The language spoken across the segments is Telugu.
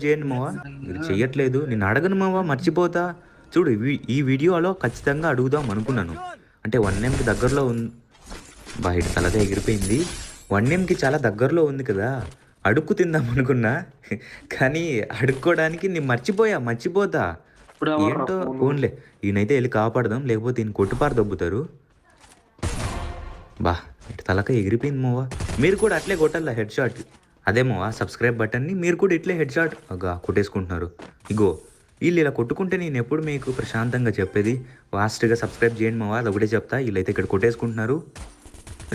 చేయండి మావా. మీరు చెయ్యట్లేదు, నేను అడగను మావా, మర్చిపోతా. చూడు ఈ వీడియోలో ఖచ్చితంగా అడుగుదాం అనుకున్నాను. అంటే 1Mకి దగ్గరలో ఉంది. బయట తలగా ఎగిరిపోయింది. 1Mకి చాలా దగ్గరలో ఉంది కదా, అడుక్కు తిందాం అనుకున్నా. కానీ అడుక్కోవడానికి నేను మర్చిపోతా. ఇప్పుడు ఎవర్రా ఏంటో ఫోను? ఫోన్లే, ఈయనైతే వెళ్ళి కాపాడదాం, లేకపోతే ఈయన కొట్టుపారు దొబ్బుతారు. బా ఇటు తలక ఎగిరిపోయింది మావా. మీరు కూడా అట్లే కొట్టాల హెడ్ షాట్. అదే మావా, సబ్స్క్రైబ్ బటన్ని మీరు కూడా ఇట్లే హెడ్ షాట్ కొట్టేసుకుంటున్నారు. ఇగో వీళ్ళు ఇలా కొట్టుకుంటే నేను ఎప్పుడు మీకు ప్రశాంతంగా చెప్పేది, ఫాస్ట్గా సబ్స్క్రైబ్ చేయండి మావా, అది ఒకటే చెప్తా. వీళ్ళైతే ఇక్కడ కొట్టేసుకుంటున్నారు.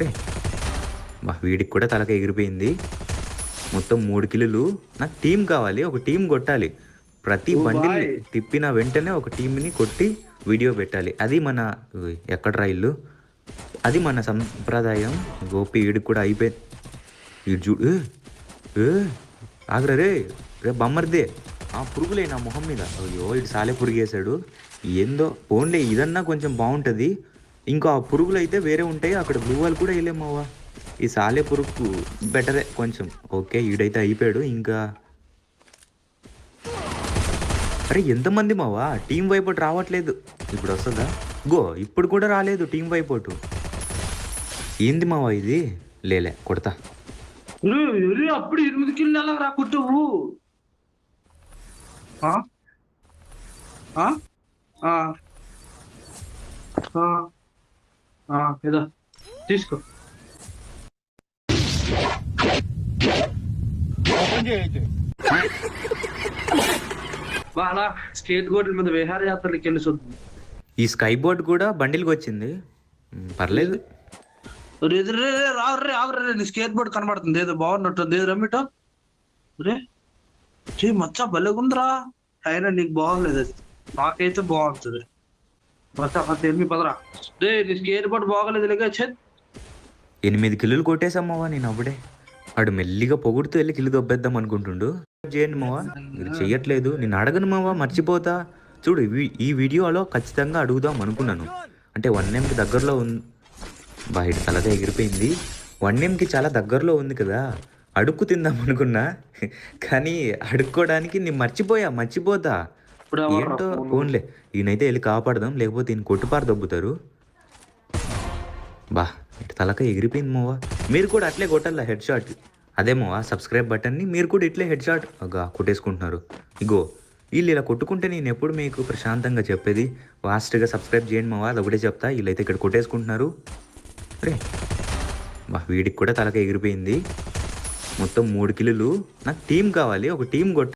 రే బా వీడికి కూడా తలక ఎగిరిపోయింది. మొత్తం 3 కిల్లులు. నాకు టీం కావాలి, ఒక టీం కొట్టాలి. ప్రతి బండిల్ తిప్పిన వెంటనే ఒక టీంని కొట్టి వీడియో పెట్టాలి. అది మన ఎక్కడ రైళ్ళు, అది మన సంప్రదాయం. గోపి వీడికి కూడా అయిపోయింది. వీడు చూడు, ఆగ్రా రే రే బమ్మర్దే. ఆ పురుగులే నా మొహం మీద. అయ్యో ఇటు సాలే పురుగేశాడు. ఏందో పోన్లే, ఇదన్నా కొంచెం బాగుంటుంది. ఇంకా ఆ పురుగులు అయితే వేరే ఉంటాయి, అక్కడ బ్లూ వాళ్ళు కూడా వేయలేమవ్వా. ఈ సాలే పురుగు బెటరే కొంచెం. ఓకే ఈడైతే అయిపోయాడు. ఇంకా అరే ఎంతమంది మావా, టీం వైపోటు రావట్లేదు. ఇప్పుడు వస్తుందా? గో ఇప్పుడు కూడా రాలేదు టీం వైపోటు. ఏంది మావా ఇది? లేలే కొడతా. అప్పుడు 8 కిల్లు ఎలా రా కొట్టువు? ఏదో తీసుకో. బాగా స్టేట్ బోర్డుల మీద విహారయాత్రలకు వెళ్ళి చూద్దాం. ఈ స్కై బోర్డ్ కూడా బండిల్కి వచ్చింది, పర్లేదు. రావురే నీ స్కేట్ బోర్డ్ కనబడుతుంది, ఏదో బాగున్నట్టుంది. ఏదో రమ్మిటో రే మచ్చ భలేగుందిరా. అయినా నీకు బాగోలేదు, అది నాకైతే బాగుంటుంది. మచ్చ ఎనిమిది పదరా రే, నీ స్కేట్ బోర్డ్ బాగోలేదు. లేక 8 కిల్లులు కొట్టేసామావా నేను అప్పుడే. వాడు మెల్లిగా పొగుడుతూ వెళ్ళి కిల్లు దొబ్బేద్దాం అనుకుంటుండు. చేయండి మావా, మీరు చెయ్యట్లేదు, నేను అడగను మావా, మర్చిపోతా. చూడు ఈ వీడియోలో ఖచ్చితంగా అడుగుదాం అనుకున్నాను. అంటే 1Mకి దగ్గరలో ఉంది. బయట తలగా ఎగిరిపోయింది. 1Mకి చాలా దగ్గరలో ఉంది కదా, అడుక్కు తిందాం అనుకున్నా. కానీ అడుక్కోవడానికి నేను మర్చిపోతా. ఏంటో ఫోన్లే, ఈయనైతే వెళ్ళి కాపాడదాం, లేకపోతే ఈయన కొట్టుపారు దొబ్బుతారు. బా ఇటు తలక ఎగిరిపోయింది మావా. మీరు కూడా అట్లే కొట్టాల హెడ్ షాట్. అదే మావా, సబ్స్క్రైబ్ బటన్ని మీరు కూడా ఇట్లే హెడ్ షాట్ కొట్టేసుకుంటున్నారు. ఇగో వీళ్ళు ఇలా కొట్టుకుంటే నేను ఎప్పుడు మీకు ప్రశాంతంగా చెప్పేది, ఫాస్ట్గా సబ్స్క్రైబ్ చేయండి మావా, అది ఒకటే చెప్తా. వీళ్ళైతే ఇక్కడ కొట్టేసుకుంటున్నారు. రే బా వీడికి కూడా తలక ఎగిరిపోయింది. మొత్తం 3 కిల్లులు. నాకు టీం కావాలి, ఒక టీం కొట్ట